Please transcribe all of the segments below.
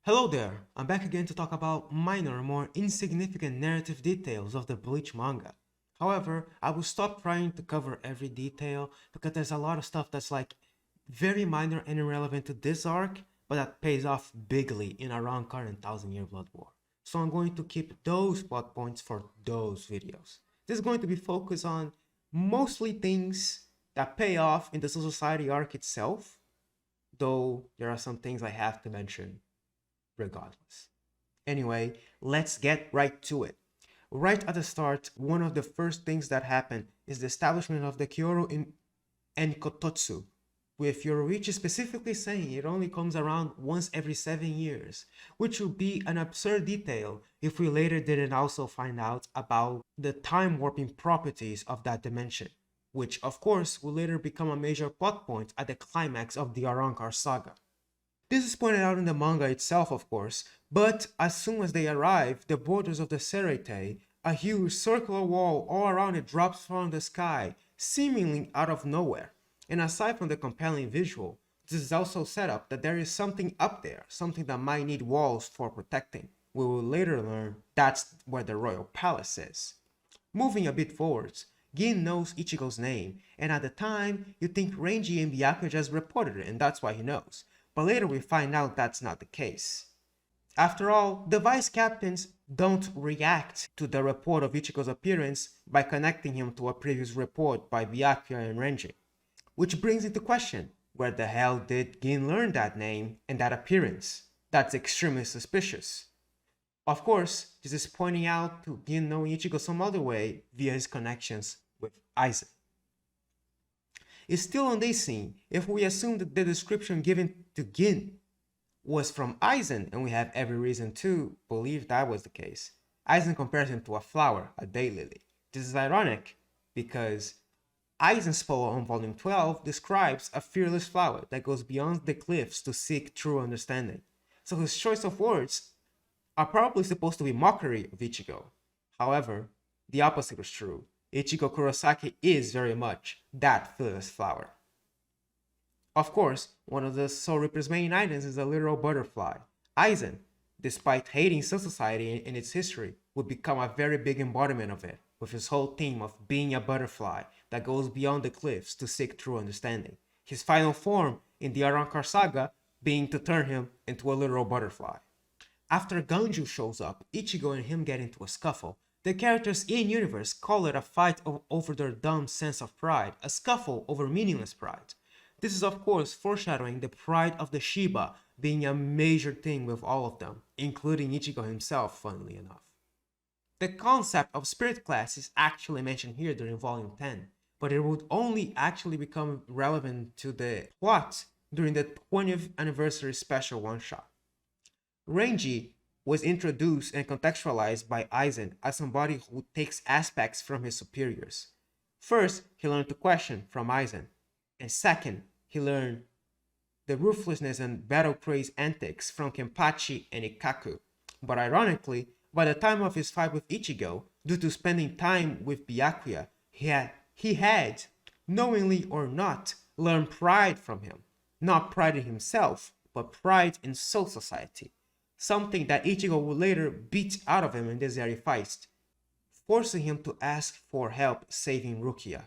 Hello there, I'm back again to talk about minor, more insignificant narrative details of the Bleach manga. However, I will stop trying to cover every detail because there's a lot of stuff that's like very minor and irrelevant to this arc, but that pays off bigly in Arrancar and Thousand Year Blood War. So I'm going to keep those plot points for those videos. This is going to be focused on mostly things that pay off in the Soul Society arc itself, though there are some things I have to mention regardless. Anyway, let's get right to it. Right at the start, one of the first things that happen is the establishment of the Kyoto in Enkototsu, with Yoruichi specifically saying it only comes around once every 7 years, which would be an absurd detail if we later didn't also find out about the time warping properties of that dimension, which of course will later become a major plot point at the climax of the Arrancar saga. This is pointed out in the manga itself, of course, but as soon as they arrive, the borders of the Serete, a huge circular wall all around it drops from the sky, seemingly out of nowhere. And aside from the compelling visual, this is also set up that there is something up there, something that might need walls for protecting. We will later learn that's where the royal palace is. Moving a bit forwards, Gin knows Ichigo's name, and at the time, you think Renji and Byakuya just reported it, and that's why he knows. But later we find out that's not the case. After all, the vice captains don't react to the report of Ichigo's appearance by connecting him to a previous report by Byakuya and Renji. Which brings into question, where the hell did Gin learn that name and that appearance? That's extremely suspicious. Of course, this is pointing out to Gin knowing Ichigo some other way via his connections with Aizen. Is still on this scene if we assume that the description given to Gin was from Aizen, and we have every reason to believe that was the case. Aizen compares him to a flower, a daylily. This is ironic because Aizen's poem on volume 12 describes a fearless flower that goes beyond the cliffs to seek true understanding. So his choice of words are probably supposed to be mockery of Ichigo. However, the opposite is true. Ichigo Kurosaki is very much that fearless flower. Of course, one of the Soul Reaper's main items is a literal butterfly. Aizen, despite hating Soul Society and its history, would become a very big embodiment of it, with his whole theme of being a butterfly that goes beyond the cliffs to seek true understanding. His final form in the Arrancar saga being to turn him into a literal butterfly. After Ganju shows up, Ichigo and him get into a scuffle. The characters in-universe call it a fight over their dumb sense of pride, a scuffle over meaningless pride. This is of course foreshadowing the pride of the Shiba being a major thing with all of them, including Ichigo himself, funnily enough. The concept of spirit class is actually mentioned here during volume 10, but it would only actually become relevant to the plot during the 20th anniversary special one-shot. Renji was introduced and contextualized by Aizen as somebody who takes aspects from his superiors. First, he learned to question from Aizen, and second, he learned the ruthlessness and battle-crazed antics from Kenpachi and Ikkaku. But ironically, by the time of his fight with Ichigo, due to spending time with Byakuya, he had, knowingly or not, learned pride from him. Not pride in himself, but pride in Soul Society. Something that Ichigo would later beat out of him in this very fight, forcing him to ask for help saving Rukia.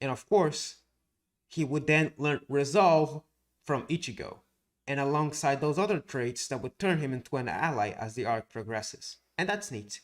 And of course, he would then learn resolve from Ichigo, and alongside those other traits that would turn him into an ally as the arc progresses. And that's neat.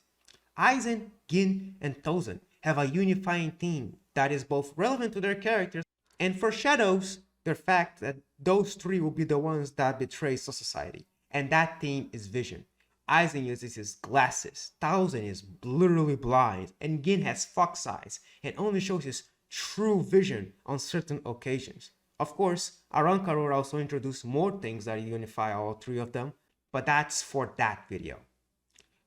Aizen, Gin, and Tozen have a unifying theme that is both relevant to their characters and foreshadows the fact that those three will be the ones that betray Soul Society. And that theme is vision. Aizen uses his glasses, Thousand is literally blind, and Gin has fox eyes and only shows his true vision on certain occasions. Of course, Arrancar will also introduce more things that unify all three of them, but that's for that video.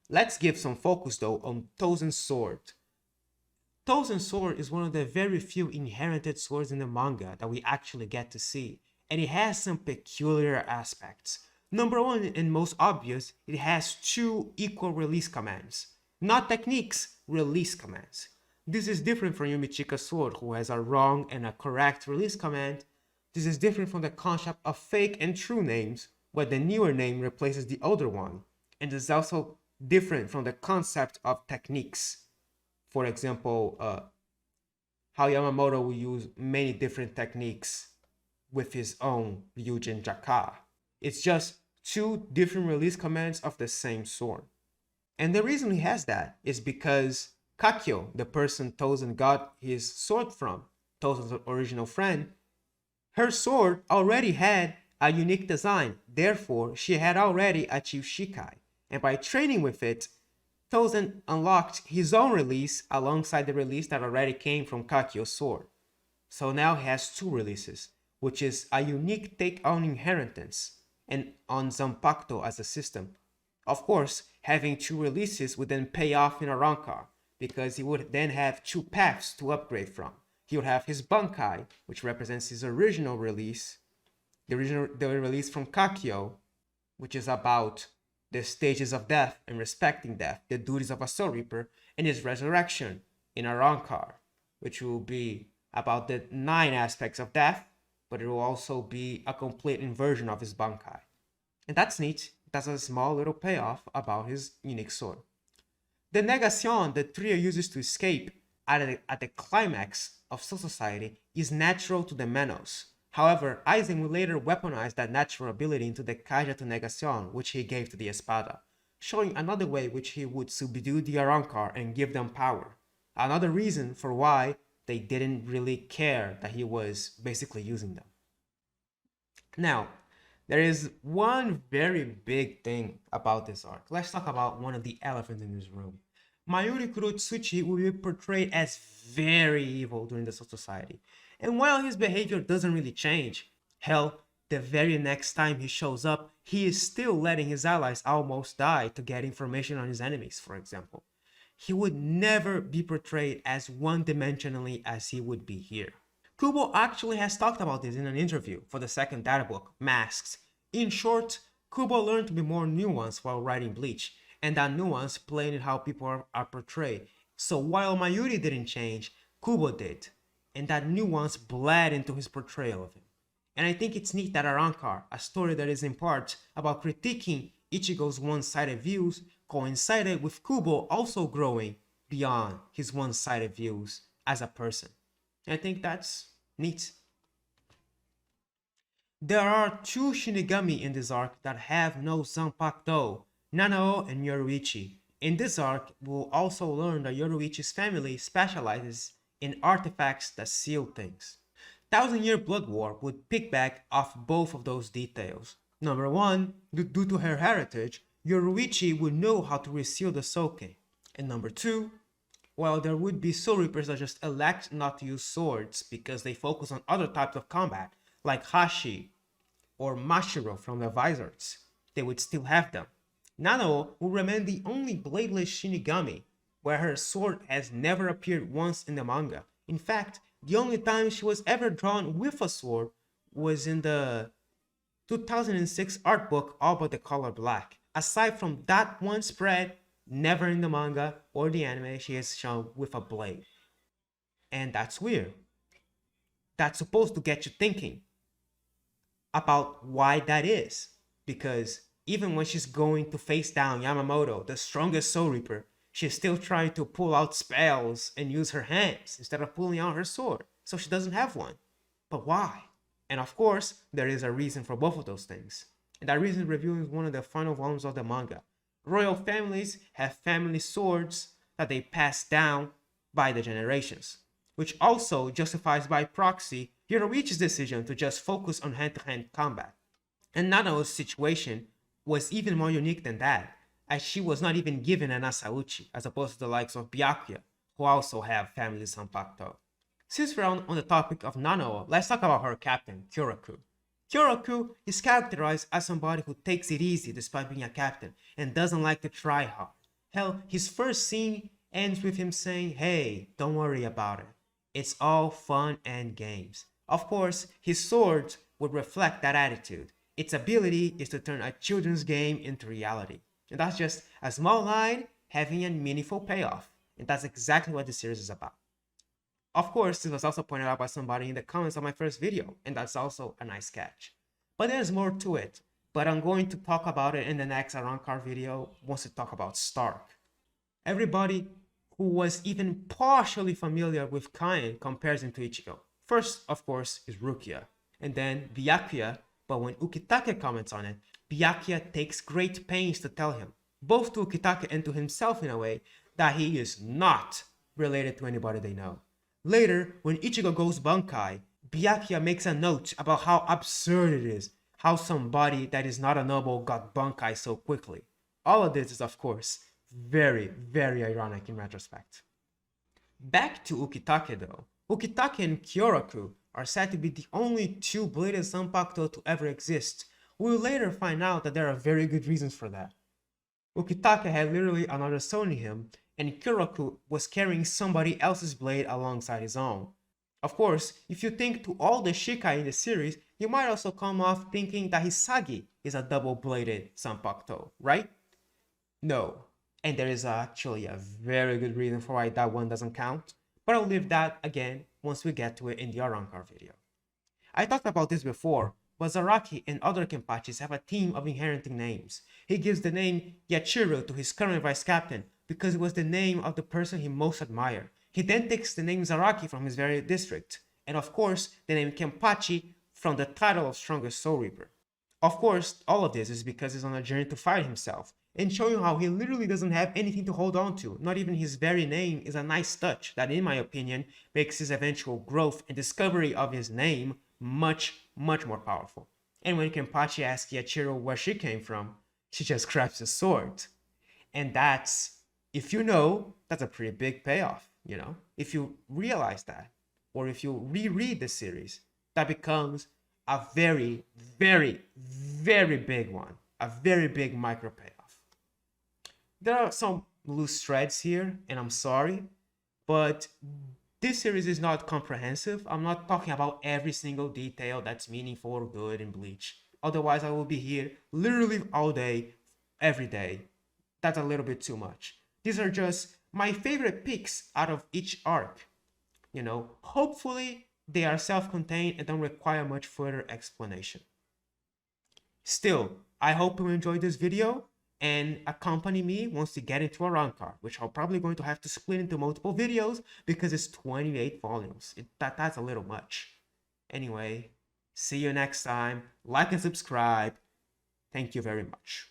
Let's give some focus though on Tozen's sword. Tozen's sword is one of the very few inherited swords in the manga that we actually get to see, and it has some peculiar aspects. Number one and most obvious, it has two equal release commands. Not techniques, release commands. This is different from Yumichika's sword, who has a wrong and a correct release command. This is different from the concept of fake and true names, where the newer name replaces the older one, and is also different from the concept of techniques. For example, how Yamamoto will use many different techniques with his own Ryujin Jaka. It's just two different release commands of the same sword. And the reason he has that is because Kakyo, the person Tozen got his sword from, Tozen's original friend, her sword already had a unique design. Therefore, she had already achieved Shikai. And by training with it, Tozen unlocked his own release alongside the release that already came from Kakyo's sword. So now he has two releases, which is a unique take on inheritance and on Zanpakuto as a system. Of course, having two releases would then pay off in a Rankar, because he would then have two paths to upgrade from. He would have his Bankai, which represents his original release, the release from Kakyo, which is about the stages of death and respecting death, the duties of a Soul Reaper, and his resurrection in a Rankar, which will be about the 9 aspects of death, but it will also be a complete inversion of his Bankai. And that's neat. That's a small little payoff about his unique sword. The negation that Trio uses to escape at the climax of Soul Society is natural to the Menos. However, Aizen will later weaponize that natural ability into the Kaija to Negation, which he gave to the Espada, showing another way which he would subdue the Arrancar and give them power. Another reason for why they didn't really care that he was basically using them. Now, there is one very big thing about this arc. Let's talk about one of the elephants in this room. Mayuri Kurotsuchi will be portrayed as very evil during the Soul Society. And while his behavior doesn't really change, hell, the very next time he shows up, he is still letting his allies almost die to get information on his enemies, for example. He would never be portrayed as one-dimensionally as he would be here. Kubo actually has talked about this in an interview for the second data book, Masks. In short, Kubo learned to be more nuanced while writing Bleach, and that nuance played in how people are portrayed. So while Mayuri didn't change, Kubo did, and that nuance bled into his portrayal of him. And I think it's neat that Arrancar, a story that is in part about critiquing Ichigo's one-sided views, coincided with Kubo also growing beyond his one-sided views as a person. And I think that's neat. There are two Shinigami in this arc that have no Zanpakuto, Nanao and Yoruichi. In this arc, we'll also learn that Yoruichi's family specializes in artifacts that seal things. Thousand Year Blood War would piggyback off both of those details. Number one, due to her heritage, Yoruichi would know how to reseal the Soke. And number two, while there would be Soul Reapers that just elect not to use swords because they focus on other types of combat, like Hashi or Mashiro from the Vizards, they would still have them. Nanao will remain the only bladeless Shinigami, where her sword has never appeared once in the manga. In fact, the only time she was ever drawn with a sword was in the 2006 art book All But the Color Black. Aside from that one spread, never in the manga or the anime she is shown with a blade. And that's weird. That's supposed to get you thinking about why that is. Because even when she's going to face down Yamamoto, the strongest Soul Reaper, she's still trying to pull out spells and use her hands instead of pulling out her sword. So she doesn't have one. But why? And of course, there is a reason for both of those things. And that reason is revealed in one of the final volumes of the manga. Royal families have family swords that they pass down by the generations, which also justifies by proxy Yoruichi's decision to just focus on hand-to-hand combat. And Nanao's situation was even more unique than that, as she was not even given an Asauchi, as opposed to the likes of Byakuya, who also have family Zanpakuto. Since we're on the topic of Nanao, let's talk about her captain, Kyoraku. Kyoraku is characterized as somebody who takes it easy despite being a captain and doesn't like to try hard. Hell, his first scene ends with him saying, "Hey, don't worry about it. It's all fun and games." Of course, his sword would reflect that attitude. Its ability is to turn a children's game into reality. And that's just a small line having a meaningful payoff. And that's exactly what this series is about. Of course, this was also pointed out by somebody in the comments of my first video, and that's also a nice catch. But there's more to it. but I'm going to talk about it in the next Arrancar video once we talk about Stark. Everybody who was even partially familiar with Kain compares him to Ichigo. First, of course, is Rukia, and then Byakuya, but when Ukitake comments on it, Byakuya takes great pains to tell him, both to Ukitake and to himself in a way, that he is not related to anybody they know. Later, when Ichigo goes Bankai, Byakuya makes a note about how absurd it is, how somebody that is not a noble got Bankai so quickly. All of this is, of course, very, very ironic in retrospect. Back to Ukitake though. Ukitake and Kyoraku are said to be the only two bladed Zanpakuto to ever exist. We will later find out that there are very good reasons for that. Ukitake had literally another son in him, and Kyoraku was carrying somebody else's blade alongside his own. Of course, if you think to all the Shikai in the series, you might also come off thinking that Hisagi is a double-bladed Zanpakuto, right? No. And there is actually a very good reason for why that one doesn't count, but I'll leave that again once we get to it in the Arrancar video. I talked about this before, but Zaraki and other Kenpachis have a theme of inheriting names. He gives the name Yachiro to his current vice captain because it was the name of the person he most admired. He then takes the name Zaraki from his very district, and of course the name Kenpachi from the title of Strongest Soul Reaper. Of course, all of this is because he's on a journey to fight himself, and show you how he literally doesn't have anything to hold on to. Not even his very name is a nice touch that, in my opinion, makes his eventual growth and discovery of his name much, much more powerful. And when Kenpachi asks Yachiro where she came from, she just grabs his sword. And that's, if you know, that's a pretty big payoff, you know? If you realize that, or if you reread the series, that becomes a very, very, very big one. A very big micro payoff. There are some loose threads here, and I'm sorry, but this series is not comprehensive. I'm not talking about every single detail that's meaningful or good in Bleach. Otherwise, I will be here literally all day, every day. That's a little bit too much. These are just my favorite picks out of each arc. You know, hopefully they are self-contained and don't require much further explanation. Still, I hope you enjoyed this video and accompany me once we get into Arrancar, which I'm probably going to have to split into multiple videos because it's 28 volumes. That's a little much. Anyway, see you next time. Like and subscribe. Thank you very much.